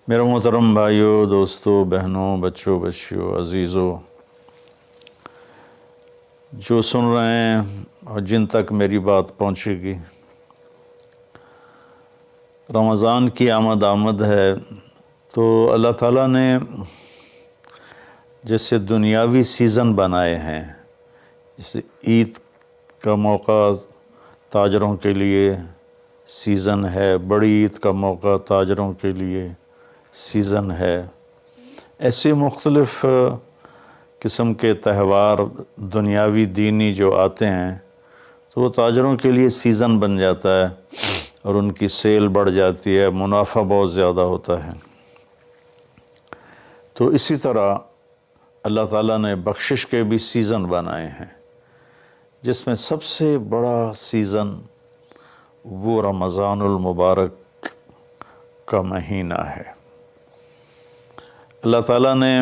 میرے محترم بھائیوں، دوستوں، بہنوں، بچوں، بچیوں، عزیزوں، جو سن رہے ہیں اور جن تک میری بات پہنچے گی، رمضان کی آمد ہے تو اللہ تعالیٰ نے جیسے دنیاوی سیزن بنائے ہیں، جیسے عید کا موقع تاجروں کے لیے سیزن ہے، بڑی عید کا موقع تاجروں کے لیے سیزن ہے، ایسے مختلف قسم کے تہوار دنیاوی دینی جو آتے ہیں تو وہ تاجروں کے لیے سیزن بن جاتا ہے اور ان کی سیل بڑھ جاتی ہے، منافع بہت زیادہ ہوتا ہے۔ تو اسی طرح اللہ تعالیٰ نے بخشش کے بھی سیزن بنائے ہیں، جس میں سب سے بڑا سیزن وہ رمضان المبارک کا مہینہ ہے۔ اللہ تعالیٰ نے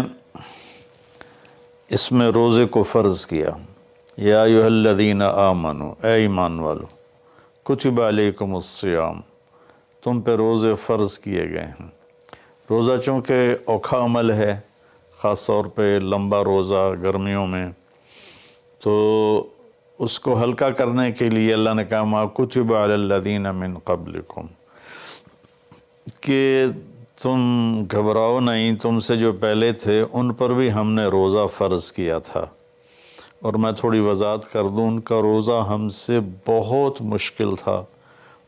اس میں روزے کو فرض کیا، یا ایھا الذین آمنوا، اے ایمان والو، کتب علیکم الصیام، تم پہ روزے فرض کیے گئے ہیں۔ روزہ چونکہ اوکھا عمل ہے، خاص طور پہ لمبا روزہ گرمیوں میں، تو اس کو ہلکا کرنے کے لیے اللہ نے کہا ما کتب علی الذین من قبلکم، کہ تم گھبراؤ نہیں، تم سے جو پہلے تھے ان پر بھی ہم نے روزہ فرض کیا تھا۔ اور میں تھوڑی وضاحت کر دوں، ان کا روزہ ہم سے بہت مشکل تھا۔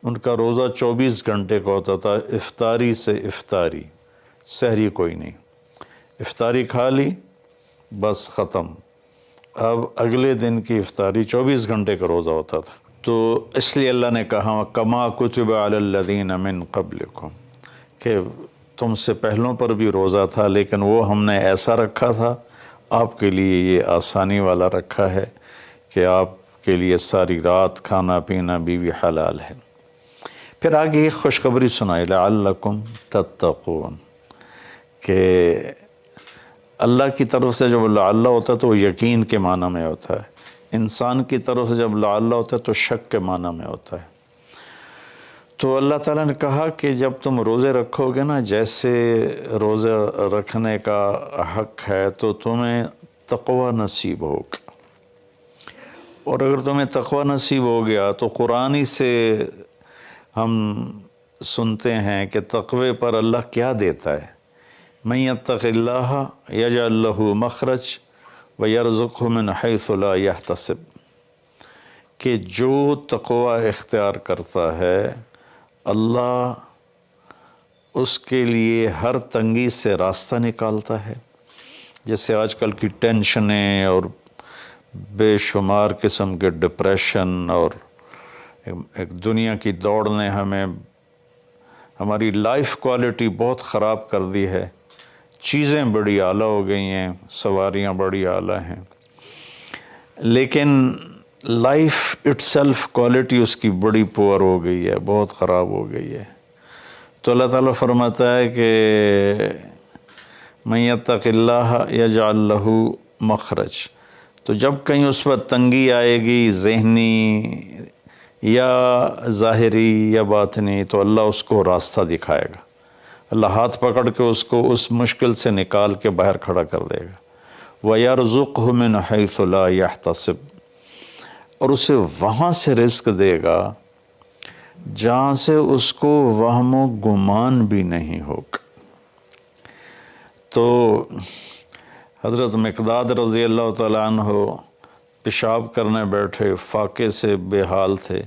ان کا روزہ 24 گھنٹے کا ہوتا تھا، افطاری سے افطاری، سحری کوئی نہیں، افطاری کھا لی بس ختم، اب اگلے دن کی افطاری 24 گھنٹے کا روزہ ہوتا تھا۔ تو اس لیے اللہ نے کہا کما کتب علی الذین من قبلکم، کہ تم سے پہلوں پر بھی روزہ تھا لیکن وہ ہم نے ایسا رکھا تھا، آپ کے لیے یہ آسانی والا رکھا ہے کہ آپ کے لیے ساری رات کھانا پینا بیوی حلال ہے۔ پھر آگے یہ خوشخبری سنائی لعلکم تتقون، کہ اللہ کی طرف سے جب لعل ہوتا ہے تو وہ یقین کے معنی میں ہوتا ہے، انسان کی طرف سے جب لعل ہوتا ہے تو شک کے معنی میں ہوتا ہے۔ تو اللہ تعالیٰ نے کہا کہ جب تم روزے رکھو گے نا، جیسے روزے رکھنے کا حق ہے تو تمہیں تقوی نصیب ہوگا، اور اگر تمہیں تقوی نصیب ہو گیا تو قرآن ہی سے ہم سنتے ہیں کہ تقوی پر اللہ کیا دیتا ہے، من یتق اللہ یجعل لہ مخرج ویرزقہ من حیث لا یحتسب، کہ جو تقوی اختیار کرتا ہے اللہ اس کے لیے ہر تنگی سے راستہ نکالتا ہے۔ جیسے آج کل کی ٹینشنیں اور بے شمار قسم کے ڈپریشن اور ایک دنیا کی دوڑ نے ہمیں ہماری لائف کوالٹی بہت خراب کر دی ہے، چیزیں بڑی اعلیٰ ہو گئی ہیں، سواریاں بڑی اعلیٰ ہیں، لیکن لائف اٹ سیلف کوالٹی اس کی بڑی پور ہو گئی ہے، بہت خراب ہو گئی ہے۔ تو اللہ تعالیٰ فرماتا ہے کہ من یتق اللہ یجعل لہ مخرج، تو جب کہیں اس پر تنگی آئے گی ذہنی یا ظاہری یا باطنی تو اللہ اس کو راستہ دکھائے گا، اللہ ہاتھ پکڑ کے اس کو اس مشکل سے نکال کے باہر کھڑا کر دے گا۔ وَيَرْزُقْهُ مِنْ حَيْثُ لَا يَحْتَسِبْ، اور اسے وہاں سے رزق دے گا جہاں سے اس کو وہم و گمان بھی نہیں ہوگا۔ تو حضرت مقداد رضی اللہ تعالیٰ عنہ پیشاب کرنے بیٹھے، فاقے سے بے حال تھے،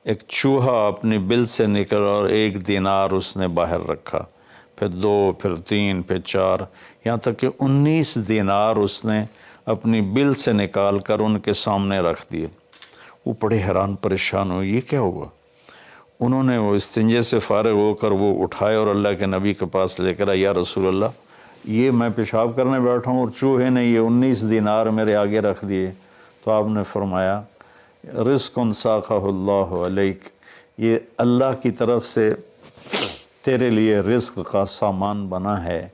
ایک چوہا اپنی بل سے نکل اور 1 دینار اس نے باہر رکھا، پھر 2، پھر 3، پھر 4، یہاں تک کہ 19 دینار اس نے اپنی بل سے نکال کر ان کے سامنے رکھ دیے۔ وہ بڑے حیران پریشان ہوئے، یہ کیا ہوا؟ انہوں نے وہ استنجے سے فارغ ہو کر وہ اٹھائے اور اللہ کے نبی کے پاس لے کر آئے، یا رسول اللہ یہ میں پیشاب کرنے بیٹھا ہوں اور چوہے نے یہ 19 دینار میرے آگے رکھ دیے۔ تو آپ نے فرمایا رزق ساقہ اللہ علیک، یہ اللہ کی طرف سے تیرے لیے رزق کا سامان بنا ہے۔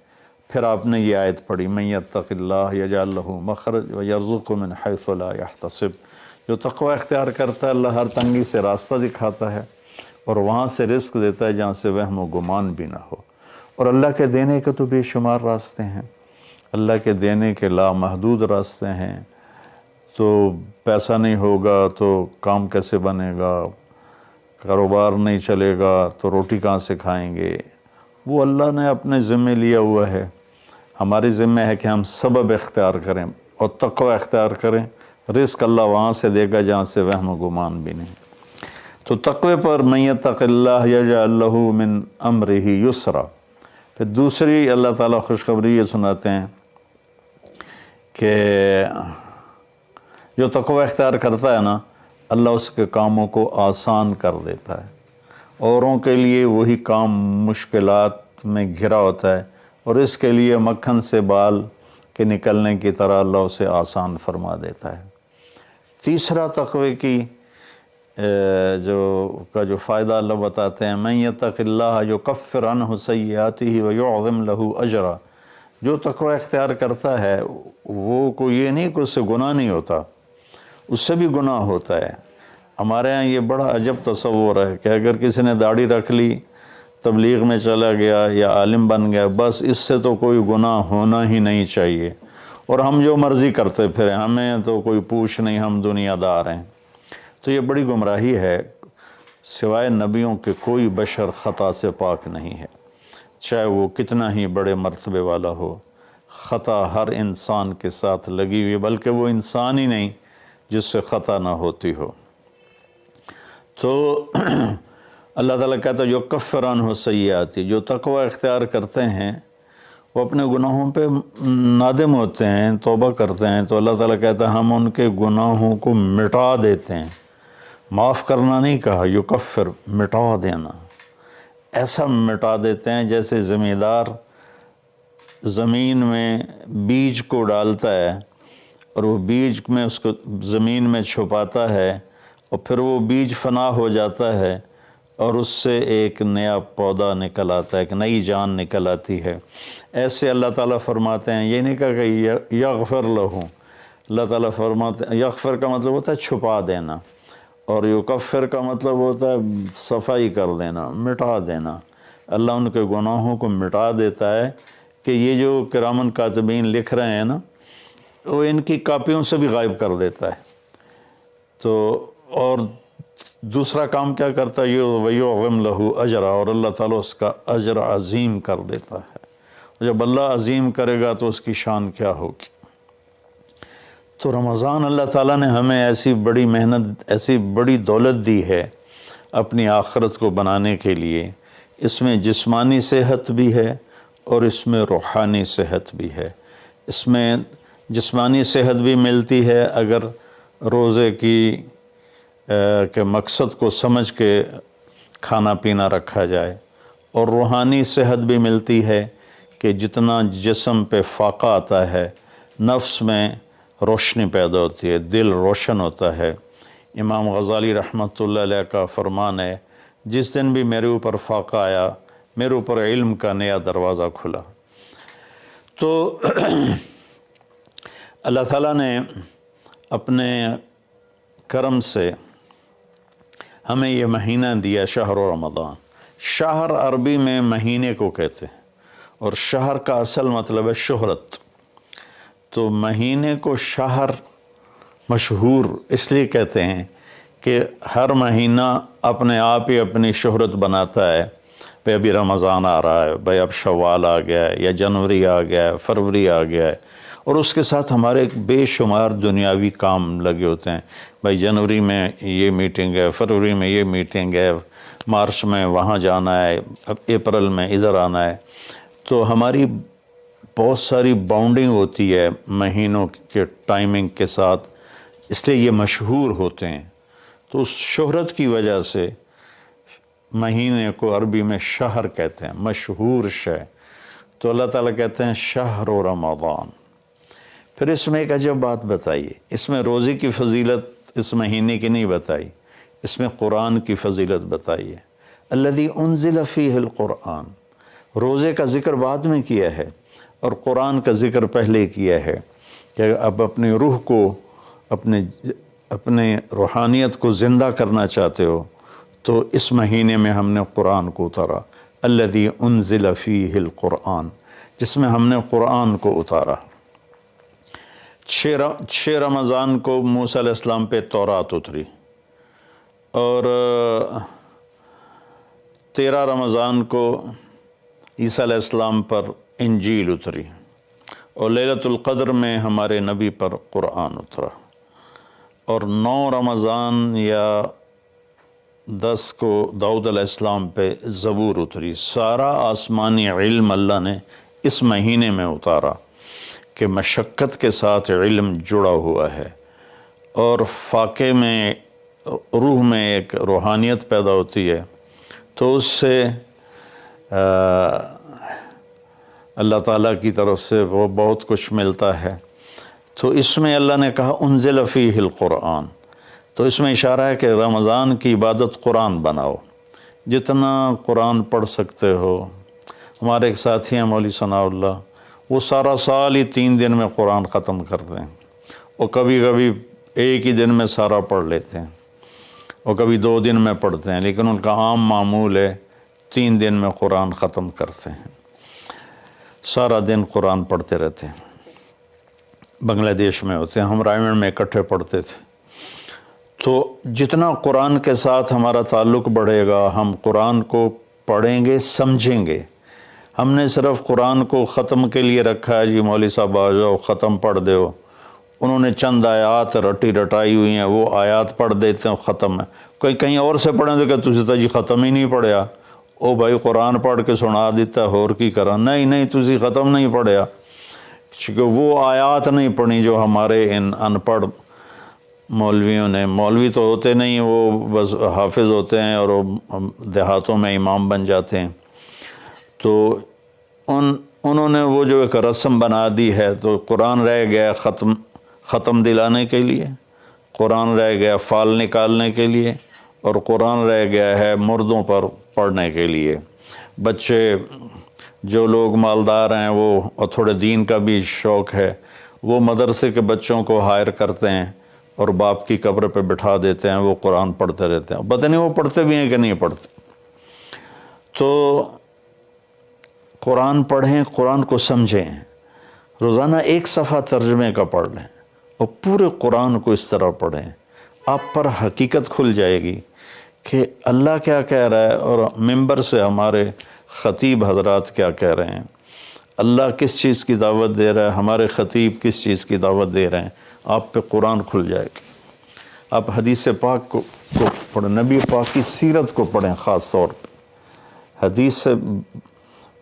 پھر آپ نے یہ آیت پڑھی من یتق اللہ یجعل لہ مخرج ویرزقہ من حیث لا یحتسب، جو تقوی اختیار کرتا ہے اللہ ہر تنگی سے راستہ دکھاتا ہے اور وہاں سے رزق دیتا ہے جہاں سے وہم و گمان بھی نہ ہو۔ اور اللہ کے دینے کے تو بے شمار راستے ہیں، اللہ کے دینے کے لامحدود راستے ہیں۔ تو پیسہ نہیں ہوگا تو کام کیسے بنے گا، کاروبار نہیں چلے گا تو روٹی کہاں سے کھائیں گے؟ وہ اللہ نے اپنے ذمے لیا ہوا ہے۔ ہماری ذمہ ہے کہ ہم سبب اختیار کریں اور تقوی اختیار کریں۔ رزق اللہ وہاں سے دے گا جہاں سے وہم و گمان بھی نہیں۔ تو تقوی پر من یتق اللہ یجعل لہ من امرہ یسرا۔ پھر دوسری اللہ تعالیٰ خوشخبری یہ سناتے ہیں کہ جو تقوی اختیار کرتا ہے نا، اللہ اس کے کاموں کو آسان کر دیتا ہے۔ اوروں کے لیے وہی کام مشکلات میں گھرا ہوتا ہے، اور اس کے لیے مکھن سے بال کے نکلنے کی طرح اللہ اسے آسان فرما دیتا ہے۔ تیسرا تقوی کی جو فائدہ اللہ بتاتے ہیں، من یتق اللہ یکفر عنہ سیئاتہ ویعظم لہ اجرا۔ جو تقوی اختیار کرتا ہے وہ کوئی یہ نہیں کہ اس سے گناہ نہیں ہوتا، اس سے بھی گناہ ہوتا ہے۔ ہمارے ہاں یہ بڑا عجب تصور ہے کہ اگر کسی نے داڑھی رکھ لی، تبلیغ میں چلا گیا یا عالم بن گیا، بس اس سے تو کوئی گناہ ہونا ہی نہیں چاہیے، اور ہم جو مرضی کرتے پھریں، ہمیں تو کوئی پوچھ نہیں، ہم دنیا دار ہیں۔ تو یہ بڑی گمراہی ہے۔ سوائے نبیوں کے کوئی بشر خطا سے پاک نہیں ہے، چاہے وہ کتنا ہی بڑے مرتبے والا ہو۔ خطا ہر انسان کے ساتھ لگی ہوئی، بلکہ وہ انسان ہی نہیں جس سے خطا نہ ہوتی ہو۔ تو اللہ تعالیٰ کہتا ہے یکفر عنہ سیئات، جو تقوی اختیار کرتے ہیں وہ اپنے گناہوں پہ نادم ہوتے ہیں، توبہ کرتے ہیں، تو اللہ تعالیٰ کہتا ہے ہم ان کے گناہوں کو مٹا دیتے ہیں۔ معاف کرنا نہیں کہا، یکفر، مٹا دینا۔ ایسا مٹا دیتے ہیں جیسے زمیندار زمین میں بیج کو ڈالتا ہے اور وہ بیج میں اس کو زمین میں چھپاتا ہے، اور پھر وہ بیج فنا ہو جاتا ہے اور اس سے ایک نیا پودا نکل آتا ہے، ایک نئی جان نکل آتی ہے۔ ایسے اللہ تعالیٰ فرماتے ہیں، یہ نہیں کہا کہ یغفر لہو، اللہ تعالیٰ فرماتے ہیں، یغفر کا مطلب ہوتا ہے چھپا دینا، اور یکفر کا مطلب ہوتا ہے صفائی کر دینا، مٹا دینا۔ اللہ ان کے گناہوں کو مٹا دیتا ہے کہ یہ جو کرامن کاتبین لکھ رہے ہیں نا، وہ ان کی کاپیوں سے بھی غائب کر دیتا ہے۔ تو اور دوسرا کام کیا کرتا ہے، وَيُعْظِمْ لَهُ اجرا، اور اللہ تعالیٰ اس کا اجر عظیم کر دیتا ہے۔ جب اللہ عظیم کرے گا تو اس کی شان کیا ہوگی۔ تو رمضان اللہ تعالیٰ نے ہمیں ایسی بڑی محنت، ایسی بڑی دولت دی ہے اپنی آخرت کو بنانے کے لیے۔ اس میں جسمانی صحت بھی ہے اور اس میں روحانی صحت بھی ہے۔ اس میں جسمانی صحت بھی ملتی ہے اگر روزے کے مقصد کو سمجھ کے کھانا پینا رکھا جائے، اور روحانی صحت بھی ملتی ہے کہ جتنا جسم پہ فاقہ آتا ہے، نفس میں روشنی پیدا ہوتی ہے، دل روشن ہوتا ہے۔ امام غزالی رحمۃ اللہ علیہ کا فرمان ہے، جس دن بھی میرے اوپر فاقہ آیا، میرے اوپر علم کا نیا دروازہ کھلا۔ تو اللہ تعالیٰ نے اپنے کرم سے ہمیں یہ مہینہ دیا، شہر رمضان۔ شہر عربی میں مہینے کو کہتے ہیں، اور شہر کا اصل مطلب ہے شہرت۔ تو مہینے کو شہر مشہور اس لیے کہتے ہیں کہ ہر مہینہ اپنے آپ ہی اپنی شہرت بناتا ہے۔ بھئی ابھی رمضان آ رہا ہے، بھئی اب شوال آ گیا ہے، یا جنوری آ گیا ہے، فروری آ گیا ہے، اور اس کے ساتھ ہمارے بے شمار دنیاوی کام لگے ہوتے ہیں۔ بھئی جنوری میں یہ میٹنگ ہے، فروری میں یہ میٹنگ ہے، مارچ میں وہاں جانا ہے، اپریل میں ادھر آنا ہے۔ تو ہماری بہت ساری باؤنڈنگ ہوتی ہے مہینوں کے ٹائمنگ کے ساتھ، اس لیے یہ مشہور ہوتے ہیں۔ تو اس شہرت کی وجہ سے مہینے کو عربی میں شہر کہتے ہیں، مشہور شے۔ تو اللہ تعالیٰ کہتے ہیں شہر رمضان۔ پھر اس میں ایک عجب بات بتائیے، اس میں روزے کی فضیلت اس مہینے کی نہیں بتائی، اس میں قرآن کی فضیلت بتائی ہے۔ الذی انزل فیہ القرآن، روزے کا ذکر بعد میں کیا ہے اور قرآن کا ذکر پہلے کیا ہے کہ اب اپنی روح کو، اپنے روحانیت کو زندہ کرنا چاہتے ہو تو اس مہینے میں ہم نے قرآن کو اتارا۔ الذی انزل فیہ القرآن، جس میں ہم نے قرآن کو اتارا۔ 6 رمضان کو موسیٰ علیہ السلام پہ تورات اتری، اور 13 رمضان کو عیسیٰ علیہ السلام پر انجیل اتری، اور لیلۃ القدر میں ہمارے نبی پر قرآن اترا، اور 9 رمضان یا 10 کو داؤد علیہ السلام پہ زبور اتری۔ سارا آسمانی علم اللہ نے اس مہینے میں اتارا کہ مشقت کے ساتھ علم جڑا ہوا ہے، اور فاقے میں روح میں ایک روحانیت پیدا ہوتی ہے، تو اس سے اللہ تعالیٰ کی طرف سے وہ بہت کچھ ملتا ہے۔ تو اس میں اللہ نے کہا انزل فیہ القرآن، تو اس میں اشارہ ہے کہ رمضان کی عبادت قرآن بناؤ، جتنا قرآن پڑھ سکتے ہو۔ ہمارے ایک ساتھی ہیں مولوی ثناء اللہ، وہ سارا سال ہی 3 دن میں قرآن ختم کرتے ہیں، اور کبھی کبھی ایک ہی دن میں سارا پڑھ لیتے ہیں، اور کبھی 2 دن میں پڑھتے ہیں، لیکن ان کا عام معمول ہے 3 دن میں قرآن ختم کرتے ہیں، سارا دن قرآن پڑھتے رہتے ہیں۔ بنگلہ دیش میں ہوتے ہیں، ہم رائے میں اکٹھے پڑھتے تھے۔ تو جتنا قرآن کے ساتھ ہمارا تعلق بڑھے گا، ہم قرآن کو پڑھیں گے، سمجھیں گے۔ ہم نے صرف قرآن کو ختم کے لیے رکھا ہے، جی مولوی صاحب آ جاؤ ختم پڑھ دو، انہوں نے چند آیات رٹی رٹائی ہوئی ہیں، وہ آیات پڑھ دیتے ہیں، ختم ہے۔ کوئی کہیں اور سے پڑھیں تو کہ تسی تو جی ختم ہی نہیں پڑھیا، او بھائی قرآن پڑھ کے سنا دیتا ہے، اور کی کرا؟ نہیں تسی ختم نہیں پڑھیا، کیونکہ وہ آیات نہیں پڑھی جو ہمارے ان ان پڑھ مولویوں نے۔ مولوی تو ہوتے نہیں، وہ بس حافظ ہوتے ہیں، اور وہ دیہاتوں میں امام بن جاتے ہیں۔ تو انہوں نے وہ جو ایک رسم بنا دی ہے، تو قرآن رہ گیا ختم دلانے کے لیے، قرآن رہ گیا فال نکالنے کے لیے، اور قرآن رہ گیا ہے مردوں پر پڑھنے کے لیے۔ بچے جو لوگ مالدار ہیں، وہ اور تھوڑے دین کا بھی شوق ہے، وہ مدرسے کے بچوں کو ہائر کرتے ہیں اور باپ کی قبر پہ بٹھا دیتے ہیں، وہ قرآن پڑھتے رہتے ہیں، پتہ نہیں وہ پڑھتے بھی ہیں کہ نہیں پڑھتے۔ تو قرآن پڑھیں، قرآن کو سمجھیں، روزانہ 1 صفحہ ترجمے کا پڑھ لیں، اور پورے قرآن کو اس طرح پڑھیں۔ آپ پر حقیقت کھل جائے گی کہ اللہ کیا کہہ رہا ہے، اور ممبر سے ہمارے خطیب حضرات کیا کہہ رہے ہیں، اللہ کس چیز کی دعوت دے رہا ہے، ہمارے خطیب کس چیز کی دعوت دے رہے ہیں، آپ پہ قرآن کھل جائے گی۔ آپ حدیث پاک کو پڑھیں، نبی پاک کی سیرت کو پڑھیں، خاص طور پہ حدیث سے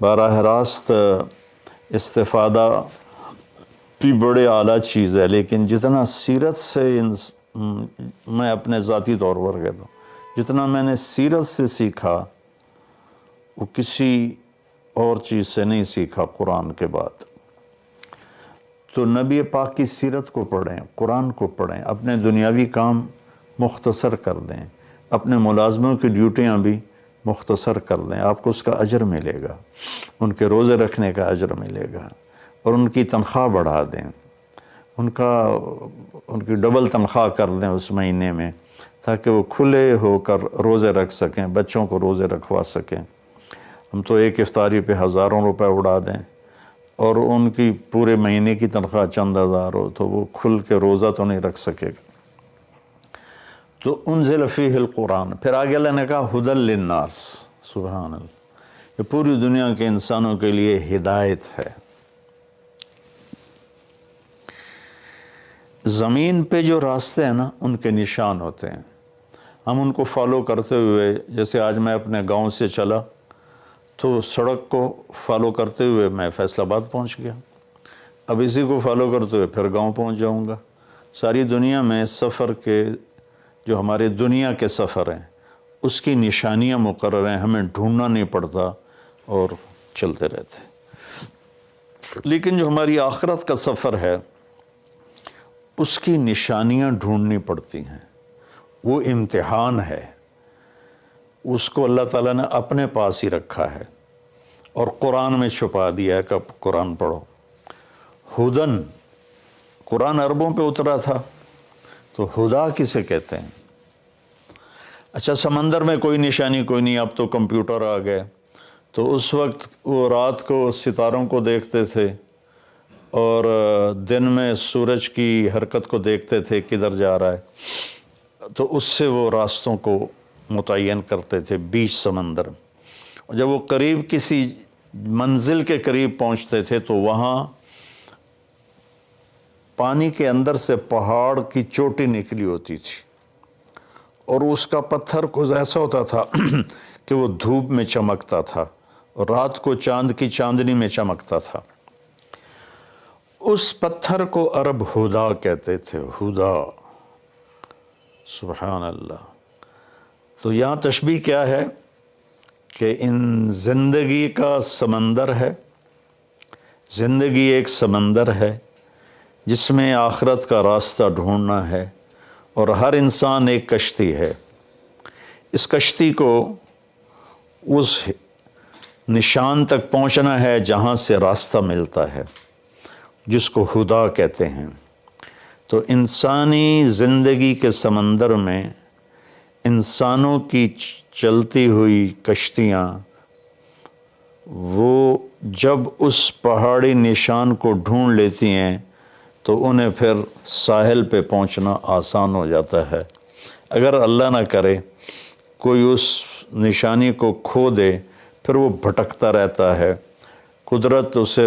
براہ راست استفادہ بھی بڑے اعلیٰ چیز ہے، لیکن جتنا سیرت سے میں اپنے ذاتی طور پر کہتا ہوں، جتنا میں نے سیرت سے سیکھا وہ کسی اور چیز سے نہیں سیکھا قرآن کے بعد۔ تو نبی پاک کی سیرت کو پڑھیں، قرآن کو پڑھیں، اپنے دنیاوی کام مختصر کر دیں، اپنے ملازموں کی ڈیوٹیاں بھی مختصر کر دیں، آپ کو اس کا اجر ملے گا، ان کے روزے رکھنے کا اجر ملے گا، اور ان کی تنخواہ بڑھا دیں، ان کی ڈبل تنخواہ کر دیں اس مہینے میں، تاکہ وہ کھلے ہو کر روزے رکھ سکیں، بچوں کو روزے رکھوا سکیں۔ ہم تو ایک افطاری پہ ہزاروں روپے اڑا دیں، اور ان کی پورے مہینے کی تنخواہ چند ہزار ہو، تو وہ کھل کے روزہ تو نہیں رکھ سکے گا۔ تو انزل فیہ القرآن، پھر آگے اللہ نے کہا ھدی للناس، سبحان اللہ، یہ پوری دنیا کے انسانوں کے لیے ہدایت ہے۔ زمین پہ جو راستے ہیں نا، ان کے نشان ہوتے ہیں، ہم ان کو فالو کرتے ہوئے، جیسے آج میں اپنے گاؤں سے چلا تو سڑک کو فالو کرتے ہوئے میں فیصل آباد پہنچ گیا، اب اسی کو فالو کرتے ہوئے پھر گاؤں پہنچ جاؤں گا۔ ساری دنیا میں سفر کے جو ہمارے دنیا کے سفر ہیں، اس کی نشانیاں مقرر ہیں، ہمیں ڈھونڈنا نہیں پڑتا اور چلتے رہتے۔ لیکن جو ہماری آخرت کا سفر ہے، اس کی نشانیاں ڈھونڈنی پڑتی ہیں، وہ امتحان ہے، اس کو اللہ تعالیٰ نے اپنے پاس ہی رکھا ہے اور قرآن میں چھپا دیا ہے کہ اب قرآن پڑھو۔ ہدن، قرآن عربوں پہ اترا تھا، تو ہدا کسے کہتے ہیں؟ اچھا، سمندر میں کوئی نشانی کوئی نہیں، اب تو کمپیوٹر آ گئے، تو اس وقت وہ رات کو ستاروں کو دیکھتے تھے اور دن میں سورج کی حرکت کو دیکھتے تھے کدھر جا رہا ہے، تو اس سے وہ راستوں کو متعین کرتے تھے بیچ سمندر۔ اور جب وہ قریب کسی منزل کے قریب پہنچتے تھے تو وہاں پانی کے اندر سے پہاڑ کی چوٹی نکلی ہوتی تھی، اور اس کا پتھر کچھ ایسا ہوتا تھا کہ وہ دھوپ میں چمکتا تھا اور رات کو چاند کی چاندنی میں چمکتا تھا۔ اس پتھر کو عرب ہدا کہتے تھے، ہدا، سبحان اللہ۔ تو یہاں تشبیہ کیا ہے کہ ان زندگی کا سمندر ہے، زندگی ایک سمندر ہے جس میں آخرت کا راستہ ڈھونڈنا ہے، اور ہر انسان ایک کشتی ہے۔ اس کشتی کو اس نشان تک پہنچنا ہے جہاں سے راستہ ملتا ہے، جس کو ہدا کہتے ہیں۔ تو انسانی زندگی کے سمندر میں انسانوں کی چلتی ہوئی کشتیاں، وہ جب اس پہاڑی نشان کو ڈھونڈ لیتی ہیں تو انہیں پھر ساحل پہ پہنچنا آسان ہو جاتا ہے۔ اگر اللہ نہ کرے کوئی اس نشانی کو کھو دے، پھر وہ بھٹکتا رہتا ہے، قدرت اسے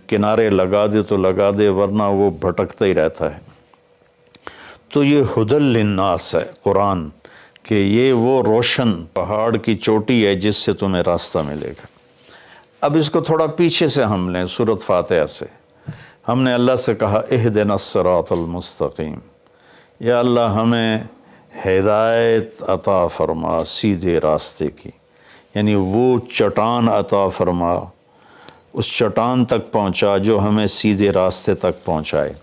کنارے لگا دے تو لگا دے، ورنہ وہ بھٹکتا ہی رہتا ہے۔ تو یہ ہدی للناس ہے قرآن، کہ یہ وہ روشن پہاڑ کی چوٹی ہے جس سے تمہیں راستہ ملے گا۔ اب اس کو تھوڑا پیچھے سے ہم لیں، سورۃ فاتحہ سے ہم نے اللہ سے کہا اہدنا الصراط المستقیم، یا اللہ ہمیں ہدایت عطا فرما سیدھے راستے کی، یعنی وہ چٹان عطا فرما، اس چٹان تک پہنچا جو ہمیں سیدھے راستے تک پہنچائے،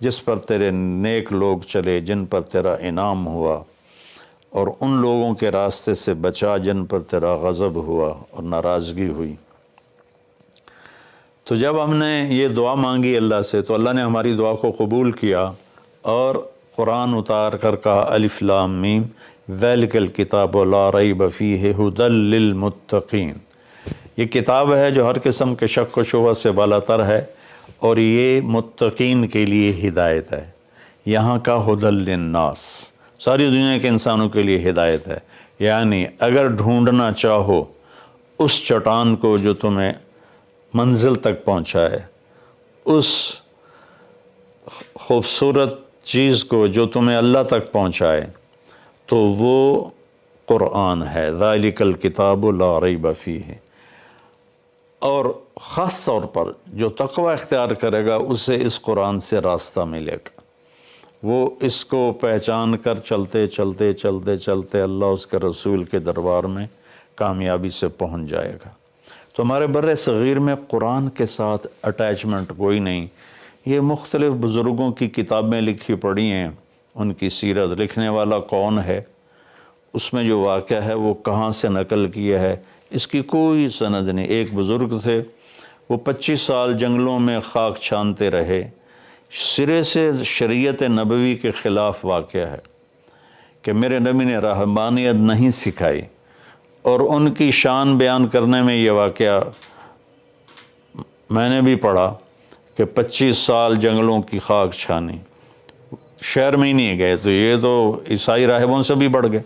جس پر تیرے نیک لوگ چلے، جن پر تیرا انعام ہوا، اور ان لوگوں کے راستے سے بچا جن پر تیرا غضب ہوا اور ناراضگی ہوئی۔ تو جب ہم نے یہ دعا مانگی اللہ سے تو اللہ نے ہماری دعا کو قبول کیا اور قرآن اتار کر کہا الف لام میم ذالک الکتاب لا ریب فیہ ھدی للمتقین، یہ کتاب ہے جو ہر قسم کے شک و شبہ سے بالا تر ہے، اور یہ متقین کے لیے ہدایت ہے۔ یہاں کا ھدی للناس ساری دنیا کے انسانوں کے لیے ہدایت ہے، یعنی اگر ڈھونڈنا چاہو اس چٹان کو جو تمہیں منزل تک پہنچائے، اس خوبصورت چیز کو جو تمہیں اللہ تک پہنچائے، تو وہ قرآن ہے، ذالک الکتاب لا ریب فیہ۔ اور خاص طور پر جو تقوی اختیار کرے گا اسے اس قرآن سے راستہ ملے گا، وہ اس کو پہچان کر چلتے چلتے چلتے چلتے اللہ اس کے رسول کے دربار میں کامیابی سے پہنچ جائے گا۔ تو ہمارے بر صغیر میں قرآن کے ساتھ اٹیچمنٹ کوئی نہیں۔ یہ مختلف بزرگوں کی کتابیں لکھی پڑھی ہیں، ان کی سیرت، لکھنے والا کون ہے، اس میں جو واقعہ ہے وہ کہاں سے نقل کیا ہے، اس کی کوئی سند نہیں۔ ایک بزرگ تھے، وہ 25 سال جنگلوں میں خاک چھانتے رہے، سرے سے شریعت نبوی کے خلاف واقعہ ہے کہ میرے نبی نے رہبانیت نہیں سکھائی، اور ان کی شان بیان کرنے میں یہ واقعہ میں نے بھی پڑھا کہ 25 سال جنگلوں کی خاک چھانی، شہر میں ہی نہیں گئے، تو یہ تو عیسائی راہبوں سے بھی بڑھ گئے۔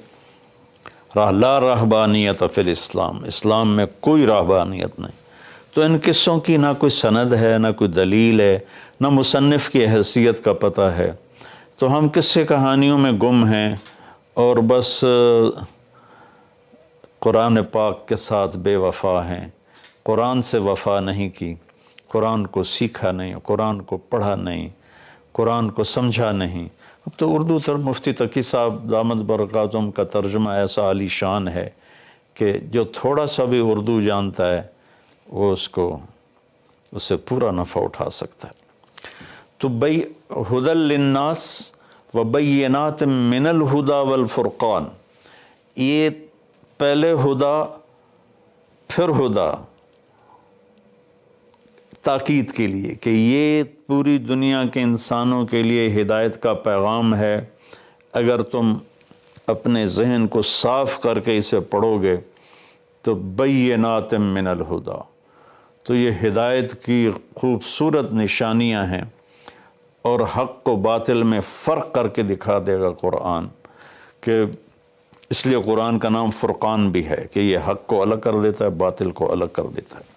لا رہبانیت فی الاسلام، اسلام میں کوئی رہبانیت نہیں۔ تو ان قصوں کی نہ کوئی سند ہے، نہ کوئی دلیل ہے، نہ مصنف کی حیثیت کا پتہ ہے، تو ہم قصے کہانیوں میں گم ہیں، اور بس قرآن پاک کے ساتھ بے وفا ہیں۔ قرآن سے وفا نہیں کی، قرآن کو سیکھا نہیں، قرآن کو پڑھا نہیں، قرآن کو سمجھا نہیں۔ اب تو اردو مفتی تقی صاحب دامت برکاتہم کا ترجمہ ایسا عالی شان ہے کہ جو تھوڑا سا بھی اردو جانتا ہے وہ اس سے پورا نفع اٹھا سکتا ہے۔ تو ھدی للناس وبینات من الھدی والفرقان، یہ پہلے ہدا پھر ہدا تاکید کے لیے کہ یہ پوری دنیا کے انسانوں کے لیے ہدایت کا پیغام ہے۔ اگر تم اپنے ذہن کو صاف کر کے اسے پڑھو گے تو بینات من الہدا، تو یہ ہدایت کی خوبصورت نشانیاں ہیں، اور حق و باطل میں فرق کر کے دکھا دے گا قرآن، کہ اس لیے قرآن کا نام فرقان بھی ہے، کہ یہ حق کو الگ کر دیتا ہے، باطل کو الگ کر دیتا ہے۔